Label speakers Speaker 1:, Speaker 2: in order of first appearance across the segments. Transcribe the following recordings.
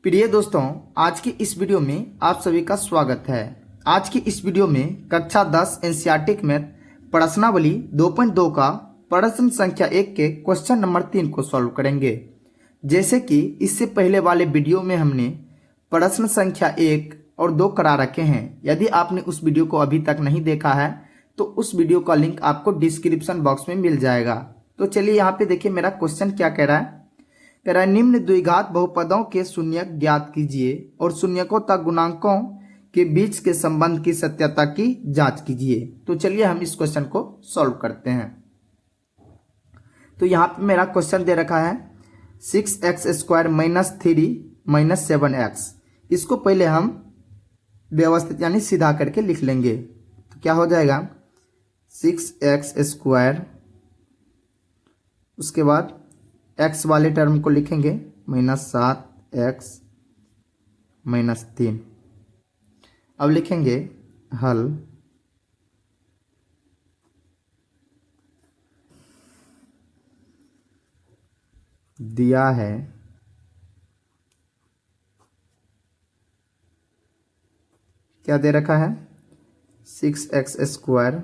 Speaker 1: प्रिय दोस्तों, आज की इस वीडियो में आप सभी का स्वागत है। आज की इस वीडियो में कक्षा 10 एनसीईआरटी मैथ प्रश्नावली 2.2 का प्रश्न संख्या 1 के क्वेश्चन नंबर 3 को सॉल्व करेंगे। जैसे कि इससे पहले वाले वीडियो में हमने प्रश्न संख्या 1 और 2 करा रखे हैं। यदि आपने उस वीडियो को अभी तक नहीं देखा है तो उस वीडियो का लिंक आपको डिस्क्रिप्शन बॉक्स में मिल जाएगा। तो चलिए यहाँ पे देखिए मेरा क्वेश्चन क्या कह रहा है। कह रहा है निम्न द्विघात बहुपदों के शून्यक ज्ञात कीजिए और शून्यकों तक गुणांकों के बीच के संबंध की सत्यता की जांच कीजिए। तो चलिए हम इस क्वेश्चन को सॉल्व करते हैं। तो यहाँ पे मेरा क्वेश्चन दे रखा है 6x² - 3 - 7x। इसको पहले हम व्यवस्थित यानी सीधा करके लिख लेंगे। तो क्या हो जाएगा 6x², उसके बाद x वाले टर्म को लिखेंगे -7x - 3। अब लिखेंगे हल। दिया है क्या दे रखा है 6x²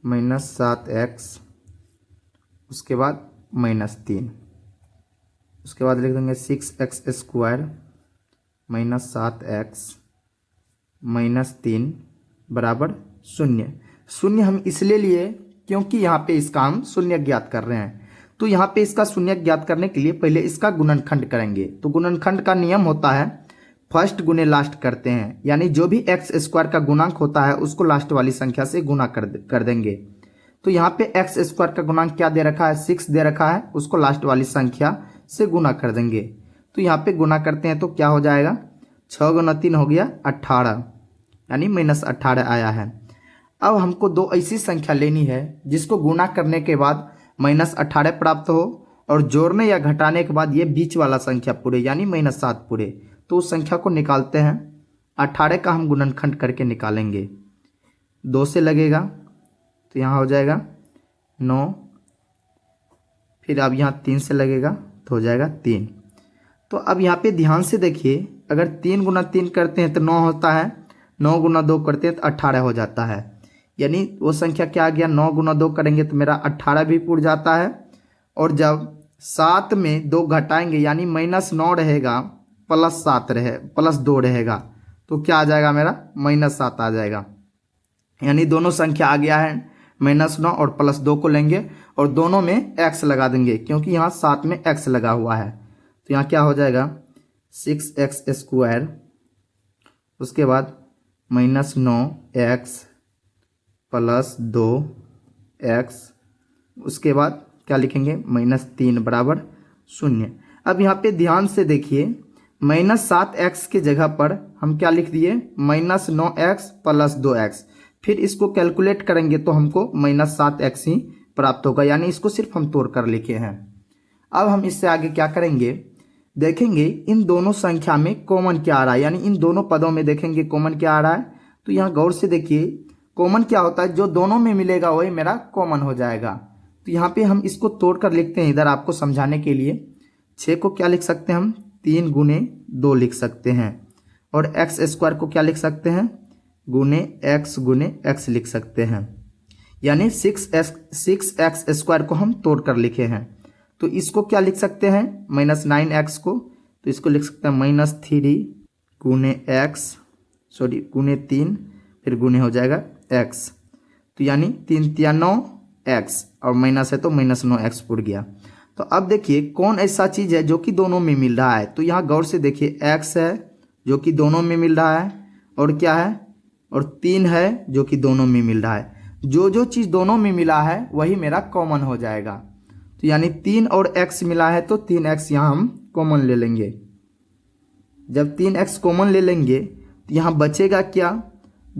Speaker 1: - 7x, उसके बाद -3। उसके बाद लिख देंगे 6x² - 7x - 3 बराबर 0। शून्य हम इसलिए लिए क्योंकि यहाँ पे इसका हम शून्य ज्ञात कर रहे हैं। तो यहाँ पे इसका शून्य ज्ञात करने के लिए पहले इसका गुणनखंड करेंगे। तो गुणनखंड का नियम होता है फर्स्ट गुने लास्ट करते हैं, यानी जो भी x² का गुणांक होता है उसको लास्ट वाली संख्या से गुना कर देंगे। तो यहाँ पे x² का गुणांक क्या दे रखा है 6 दे रखा है, उसको लास्ट वाली संख्या से गुना कर देंगे। तो यहाँ पे गुना करते हैं तो क्या हो जाएगा 6 × 3 हो गया 18, यानी -18 आया है। अब हमको दो ऐसी संख्या लेनी है जिसको गुना करने के बाद -18 प्राप्त हो और जोड़ने या घटाने के बाद ये बीच वाला संख्या पूरे यानी -7 पूरे। तो उस संख्या को निकालते हैं। 18 का हम गुणनखंड करके निकालेंगे। 2 से लगेगा तो यहाँ हो जाएगा 9, फिर अब यहाँ 3 से लगेगा तो हो जाएगा 3। तो अब यहाँ पे ध्यान से देखिए, अगर 3 × 3 करते हैं तो 9 होता है, 9 × 2 करते हैं तो 18 हो जाता है। यानी वो संख्या क्या आ गया 9 × 2 करेंगे तो मेरा 18 भी पूर जाता है। और जब 7 में 2 घटाएंगे यानी -9 रहेगा +2 रहेगा तो क्या आ जाएगा मेरा -7 आ जाएगा। यानी दोनों संख्या आ गया है -9 और +2 को लेंगे और दोनों में x लगा देंगे क्योंकि यहाँ 7 में x लगा हुआ है। तो यहाँ क्या हो जाएगा 6x², उसके बाद -9x + 2x, उसके बाद क्या लिखेंगे -3 बराबर 0। अब यहाँ पे ध्यान से देखिए -7x के जगह पर हम क्या लिख दिए -9x + 2x। फिर इसको कैलकुलेट करेंगे तो हमको -7x ही प्राप्त होगा, यानी इसको सिर्फ हम तोड़ कर लिखे हैं। अब हम इससे आगे क्या करेंगे, देखेंगे इन दोनों संख्या में कॉमन क्या आ रहा है, यानी इन दोनों पदों में देखेंगे कॉमन क्या आ रहा है। तो यहाँ गौर से देखिए कॉमन क्या होता है, जो दोनों में मिलेगा वही मेरा कॉमन हो जाएगा। तो यहाँ पे हम इसको तोड़ कर लिखते हैं इधर आपको समझाने के लिए। 6 को क्या लिख सकते हैं हम 3 × 2 लिख सकते हैं, और x² को क्या लिख सकते हैं x लिख सकते हैं, यानी 6x² को हम तोड़ कर लिखे हैं। तो इसको क्या लिख सकते हैं -9x को, तो इसको लिख सकते हैं -3 × 3 फिर गुणे हो जाएगा x। तो यानी 3 × 9 x और माइनस है तो -9x पूर गया। तो अब देखिए कौन ऐसा चीज़ है जो कि दोनों में मिल रहा है। तो यहाँ गौर से देखिए x है जो कि दोनों में मिल रहा है, और क्या है और 3 है जो कि दोनों में मिल रहा है। जो चीज़ दोनों में मिला है वही मेरा कॉमन हो जाएगा। तो यानी 3 और x मिला है तो 3x यहाँ हम कॉमन ले लेंगे। जब 3x कॉमन ले लेंगे तो यहाँ बचेगा क्या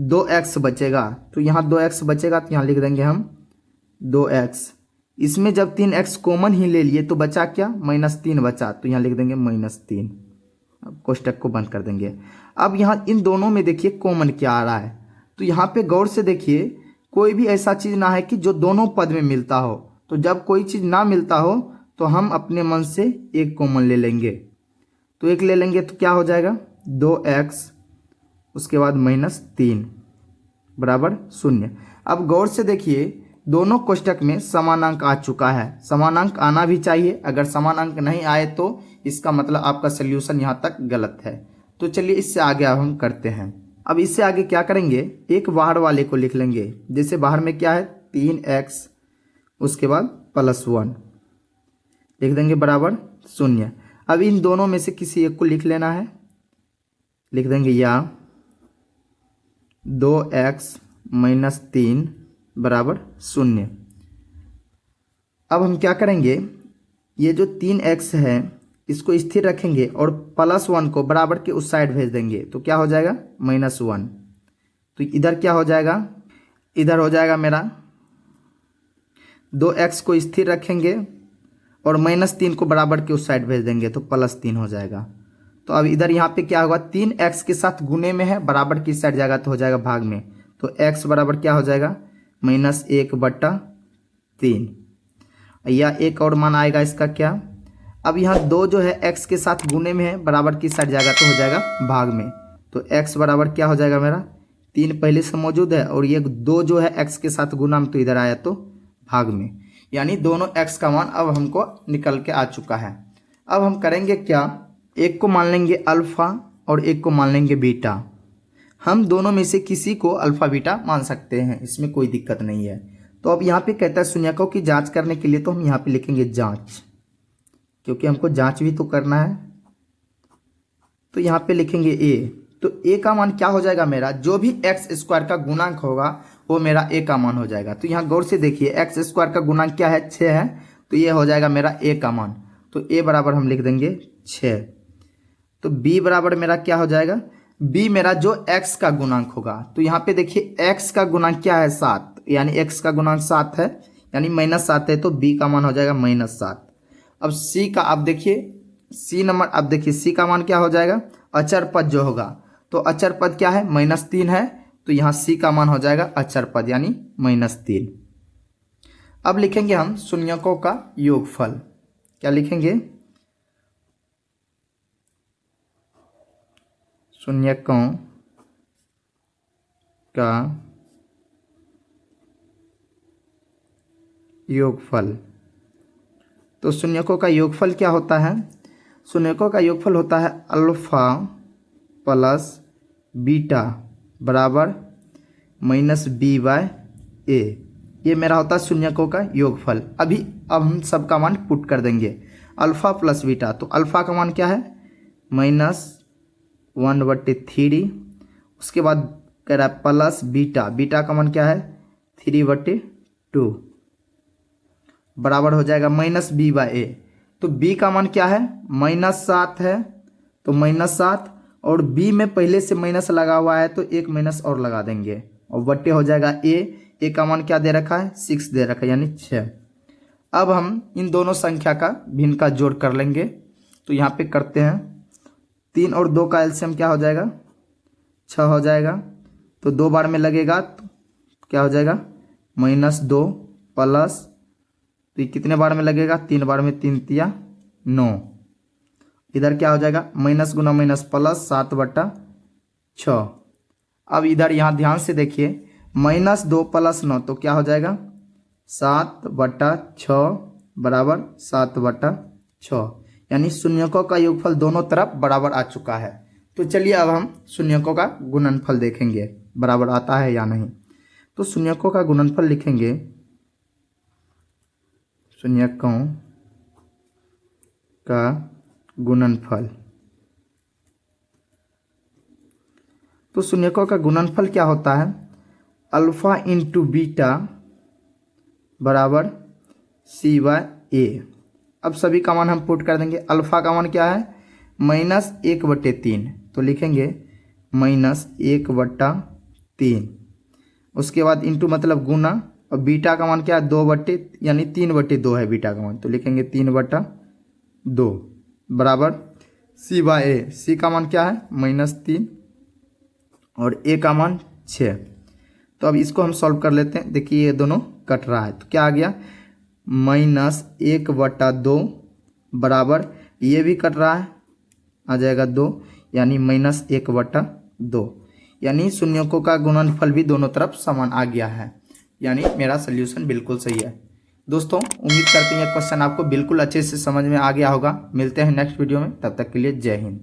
Speaker 1: 2x बचेगा। तो यहाँ 2x बचेगा तो यहाँ लिख देंगे हम 2x। इसमें जब 3x कॉमन ही ले लिए तो बचा क्या -3 बचा, तो यहाँ लिख देंगे -3। अब कोष्टक को बंद कर देंगे। अब यहाँ इन दोनों में देखिए कॉमन क्या आ रहा है। तो यहाँ पे गौर से देखिए कोई भी ऐसा चीज़ ना है कि जो दोनों पद में मिलता हो। तो जब कोई चीज़ ना मिलता हो तो हम अपने मन से एक कॉमन ले लेंगे। तो एक ले लेंगे तो क्या हो जाएगा 2x उसके बाद -3 बराबर 0। अब गौर से देखिए दोनों कोष्टक में समान अंक आ चुका है, समान अंक आना भी चाहिए। अगर समान अंक नहीं आए तो इसका मतलब आपका सोल्यूशन यहाँ तक गलत है। तो चलिए इससे आगे अब हम करते हैं। अब इससे आगे क्या करेंगे, एक बाहर वाले को लिख लेंगे। जैसे बाहर में क्या है 3x उसके बाद +1 लिख देंगे बराबर 0। अब इन दोनों में से किसी एक को लिख लेना है, लिख देंगे या 2x -3 बराबर 0। अब हम क्या करेंगे, ये जो 3x है इसको स्थिर रखेंगे और +1 को बराबर के उस साइड भेज देंगे तो क्या हो जाएगा -1। तो इधर क्या हो जाएगा, इधर हो जाएगा मेरा 2x को स्थिर रखेंगे और -3 को बराबर के उस साइड भेज देंगे तो +3 हो जाएगा। तो अब इधर यहाँ पे क्या होगा 3x के साथ गुने में है, बराबर की साइड जाएगा तो हो जाएगा भाग में। तो x बराबर क्या हो जाएगा -1/3। या एक और मान आएगा इसका क्या, अब यहाँ 2 जो है x के साथ गुने में है, बराबर की साइड जाएगा तो हो जाएगा भाग में। तो x बराबर क्या हो जाएगा मेरा 3 पहले से मौजूद है और ये 2 जो है x के साथ गुना में तो इधर आया तो भाग में, यानी दोनों x का मान अब हमको निकल के आ चुका है। अब हम करेंगे क्या, एक को मान लेंगे अल्फा और एक को मान लेंगे बीटा। हम दोनों में से किसी को अल्फा बीटा मान सकते हैं, इसमें कोई दिक्कत नहीं है। तो अब यहाँ पे कहता है शून्यकों की जांच करने के लिए, तो हम यहाँ पे लिखेंगे जांच, क्योंकि हमको जांच भी तो करना है। तो यहाँ पे लिखेंगे a। तो a का मान क्या हो जाएगा मेरा, जो भी x² का गुणांक होगा वो मेरा a का मान हो जाएगा। तो यहाँ गौर से देखिए x² का गुणांक क्या है 6 है, तो ये हो जाएगा मेरा a का मान। तो a बराबर हम लिख देंगे 6। तो b बराबर मेरा क्या हो जाएगा, b मेरा जो x का गुणांक होगा। तो यहाँ पे देखिए x का गुणांक क्या है 7, यानी x का गुणांक 7 है, यानी -7 है, तो b का मान हो जाएगा -7। अब c का, अब देखिए c नंबर, अब देखिए c का मान क्या हो जाएगा, अचर पद जो होगा, तो अचर पद क्या है -3 है, तो यहाँ c का मान हो जाएगा अचर पद यानी -3। अब लिखेंगे हम शून्यकों का योगफल। क्या लिखेंगे, शून्यकों का योगफल। तो शून्यकों का योगफल क्या होता है, शून्यकों का योगफल होता है अल्फा प्लस बीटा बराबर -b/a। ये मेरा होता है शून्यकों का योगफल। अब हम सबका मान पुट कर देंगे, अल्फा प्लस बीटा। तो अल्फा का मान क्या है -1/3, उसके बाद कह रहा है प्लस बीटा, बीटा का मान क्या है 3/2 बराबर हो जाएगा -b/a। तो b का मान क्या है -7 है, तो -7, और b में पहले से माइनस लगा हुआ है तो एक माइनस और लगा देंगे और बट्टे हो जाएगा a का मान क्या दे रखा है 6 दे रखा है यानी 6। अब हम इन दोनों संख्या का भिन्न का जोड़ कर लेंगे। तो यहाँ पे करते हैं, 3 और 2 का एलसीएम क्या हो जाएगा 6 हो जाएगा। तो 2 बार में लगेगा तो क्या हो जाएगा -2 प्लस, तो ये कितने बार में लगेगा 3 बार में, 3 तिया 9। इधर क्या हो जाएगा माइनस गुना माइनस प्लस 7/6। अब इधर यहाँ ध्यान से देखिए -2 + 9 तो क्या हो जाएगा 7/6 बराबर 7/6, यानी शून्यकों का योगफल दोनों तरफ बराबर आ चुका है। तो चलिए अब हम शून्यकों का गुणनफल देखेंगे बराबर आता है या नहीं। तो शून्यकों का गुणनफल लिखेंगे, शून्यकों का गुणनफल। तो शून्यकों का गुणनफल क्या होता है अल्फा इंटू बीटा बराबर c/a। अब सभी का मान हम पुट कर देंगे। अल्फा का मान क्या है -1/3, तो लिखेंगे -1/3, उसके बाद इंटू मतलब गुना, और बीटा का मान क्या है 2 यानी 3/2 है बीटा का मान, तो लिखेंगे 3/2 बराबर c/a। c का मान क्या है -3 और a का मान 6। तो अब इसको हम सॉल्व कर लेते हैं। देखिए ये दोनों कट रहा है तो क्या आ गया -1/2 बराबर, ये भी कट रहा है आ जाएगा 2, यानी -1/2, यानी शून्यकों का गुणनफल भी दोनों तरफ समान आ गया है, यानी मेरा सोल्यूशन बिल्कुल सही है। दोस्तों उम्मीद करते हैं ये क्वेश्चन आपको बिल्कुल अच्छे से समझ में आ गया होगा। मिलते हैं नेक्स्ट वीडियो में, तब तक के लिए जय हिंद।